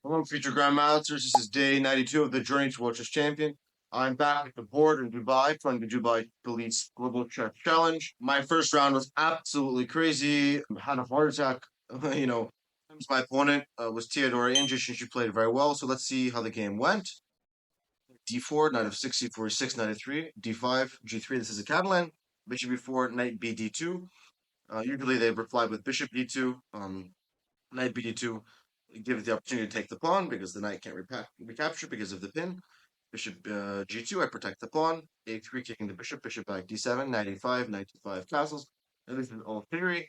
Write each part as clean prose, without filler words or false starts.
Hello, future grandmasters. This is day 92 of the Journey to World Chess Champion. I'm back at the board in Dubai, playing the Dubai Police Global Chess Challenge. My first round was absolutely crazy. I had a heart attack. you know, my opponent was Theodora Injic, and she played very well. So let's see how the game went. D4, knight of 6, C4, 6, knight of 3, D5, G3. This is a Catalan. Bishop B4, knight B, D2. Usually they reply with bishop D2. Knight BD2 gives the opportunity to take the pawn because the knight can't recapture because of the pin. Bishop G2, I protect the pawn. A3, kicking the bishop. Bishop back D7, knight A5, knight D5 castles. And this is all theory.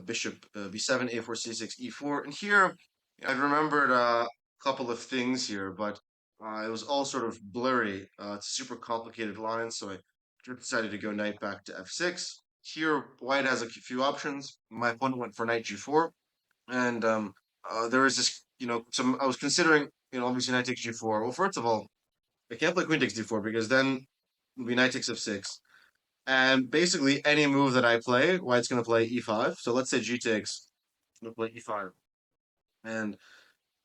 Bishop B7, A4, C6, E4. And here, I remembered a couple of things here, but it was all sort of blurry. It's a super complicated line, so I just decided to go knight back to F6. Here, white has a few options. My opponent went for knight G4. And there was this, some I was considering, obviously knight takes g4. Well, first of all, I can't play queen takes d4 because then it'll be knight takes f6. And basically, any move that I play, white's going to play e5. So let's say g takes, we'll play e5. And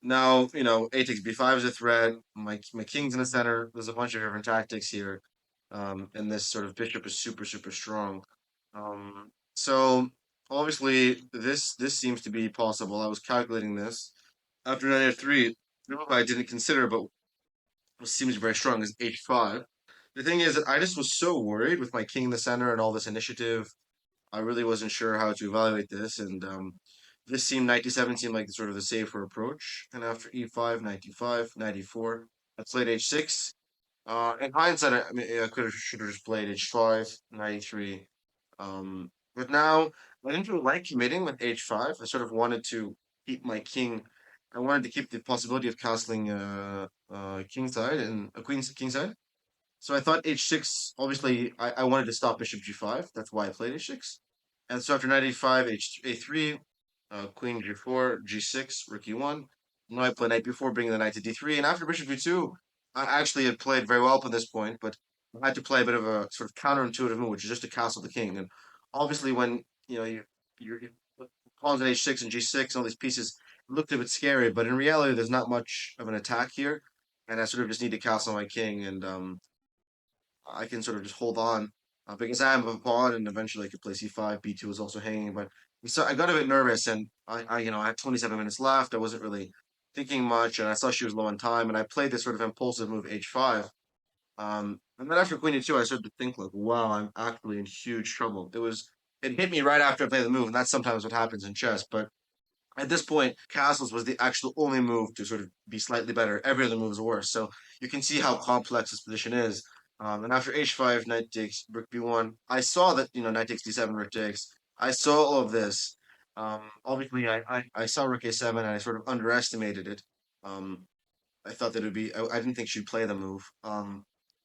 now, a takes b5 is a threat. My king's in the center. There's a bunch of different tactics here. And this sort of bishop is super, super strong. So obviously this seems to be possible. I was calculating this. After knight f3, the move I didn't consider, but seems very strong is h5. The thing is that I just was so worried with my king in the center and all this initiative. I really wasn't sure how to evaluate this, and this seemed knight d7 seemed like sort of the safer approach. And after e5, knight d5, knight e4, I played h6. In hindsight, I mean, I should have just played h5, knight e3. But now I didn't really like committing with h5. I sort of wanted to keep my king. I wanted to keep the possibility of castling kingside and a queen's kingside. So I thought h6. Obviously, I wanted to stop bishop g5. That's why I played h6. And so after knight e5, a3, queen g4, g6, rook e1. Now I play knight b4, bringing the knight to d3. And after bishop b2, I actually had played very well up at this point, but I had to play a bit of a sort of counterintuitive move, which is just to castle the king. And obviously, when you pawns at h6 and g6 and all these pieces looked a bit scary, but in reality, there's not much of an attack here, and I sort of just need to castle my king, and I can sort of just hold on because I have a pawn, and eventually I could play c5. B2 is also hanging, but so I got a bit nervous, and I had 27 minutes left. I wasn't really thinking much, and I saw she was low on time, and I played this sort of impulsive move h5. And then after queen e2, I started to think like, wow, I'm actually in huge trouble. It hit me right after I played the move, and that's sometimes what happens in chess. But at this point, castles was the actual only move to sort of be slightly better. Every other move is worse. So you can see how complex this position is. And after h5, knight takes, rook b1, I saw that, knight takes d7, rook takes. I saw all of this. Obviously, I saw rook a7 and I sort of underestimated it. Um, I thought that it would be, I didn't think she'd play the move.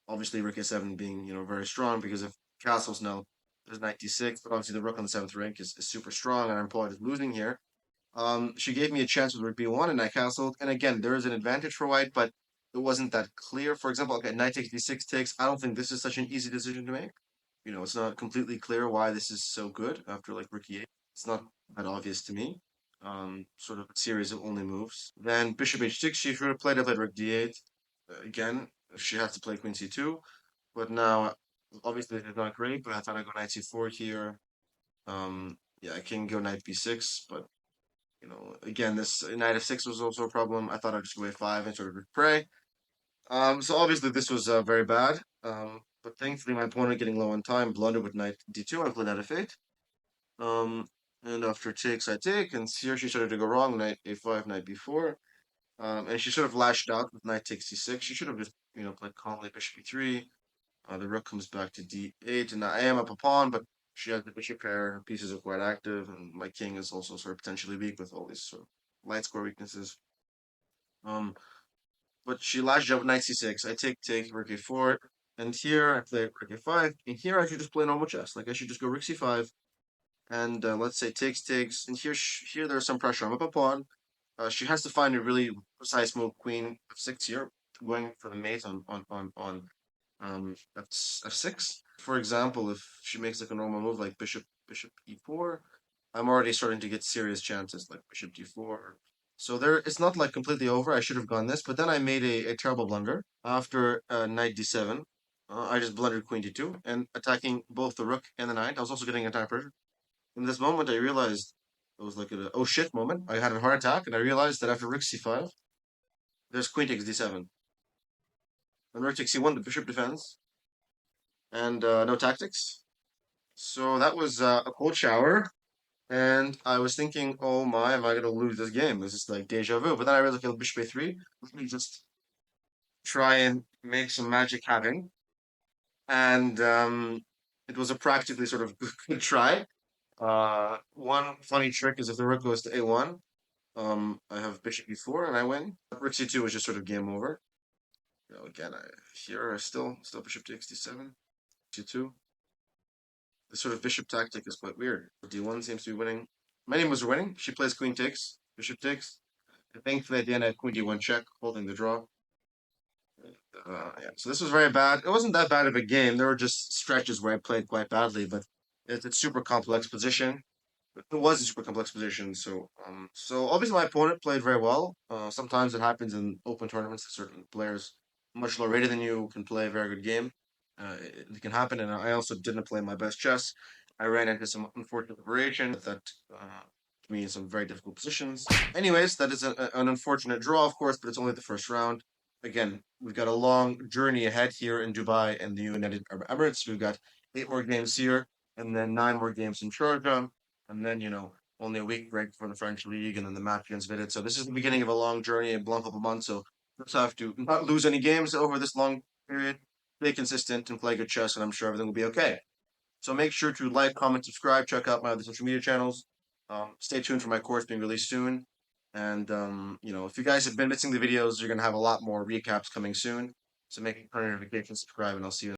Obviously, rook a7 being, very strong because if castles now, there's knight d6, but obviously the rook on the seventh rank is super strong and I'm probably just losing here. She gave me a chance with rook b1 and I castled. And again, there is an advantage for white, but it wasn't that clear. For example, okay, knight takes d6 takes. I don't think this is such an easy decision to make. It's not completely clear why this is so good after like rook e8. It's not that obvious to me. Sort of a series of only moves. Then bishop h6, she should have played. I played rook d8. Again, she has to play queen c2. But now, obviously, it's not great, but I thought I'd go knight c4 here. Yeah, I can go knight b6, but again, this knight f6 was also a problem. I thought I'd just go a5 and sort of pray. So obviously this was very bad. But thankfully my opponent getting low on time blundered with knight d2. I played knight f8. Um, and after takes, I take, and here she started to go wrong. Knight a5, knight b4. And she sort of lashed out with knight takes c6. She should have just played calmly bishop e3. The rook comes back to d8, and I am up a pawn, but she has the bishop pair. Her pieces are quite active, and my king is also sort of potentially weak with all these sort of light square weaknesses. Um, but she lashed out with knight c6. I take rook a4, and here I play rook a5. And here I should just play normal chess. Like I should just go rook c5, and let's say takes. And here there's some pressure. I'm up a pawn. She has to find a really precise move. Queen f6 here, going for the mate on f6. For example, if she makes like a normal move like bishop e4, I'm already starting to get serious chances like bishop d4, So there, it's not like completely over. I should have gone this, but then I made a terrible blunder after knight d7. I just blundered queen d2 and attacking both the rook and the knight. I was also getting attack pressure. In this moment, I realized it was like a oh shit moment. I had a heart attack, and I realized that after rook c5, there's queen takes d7, and rook takes c1. The bishop defends, and no tactics. So that was a cold shower. And I was thinking, oh my, am I going to lose this game? This is like deja vu. But then I realized, okay, bishop a3. Let me just try and make some magic happen. And it was a practically sort of good try. One funny trick is if the rook goes to a1, I have bishop e4 and I win. Rook c2 was just sort of game over. You know, again, here I still bishop takes d7, c2. The sort of bishop tactic is quite weird. D1 seems to be winning. My name was winning. She plays queen takes, bishop takes. And thankfully, at the end, I had queen d1 check, holding the draw. Yeah. So this was very bad. It wasn't that bad of a game. There were just stretches where I played quite badly, but it's a super complex position. It was a super complex position. So obviously my opponent played very well. Sometimes it happens in open tournaments that certain players much lower rated than you can play a very good game. It can happen, and I also didn't play my best chess. I ran into some unfortunate variation that put me in some very difficult positions. Anyways, that is an unfortunate draw, of course, but it's only the first round. Again, we've got a long journey ahead here in Dubai and the United Arab Emirates. We've got 8 more games here, and then 9 more games in Sharjah, and then only a week break for the French league, and then the match against Vidit. So this is the beginning of a long journey, a long couple months. So just have to not lose any games over this long period, stay consistent, and play good chess, and I'm sure everything will be okay. So make sure to like, comment, subscribe, check out my other social media channels. Stay tuned for my course being released soon. And if you guys have been missing the videos, you're gonna have a lot more recaps coming soon. So make sure to turn notifications, subscribe, and I'll see you.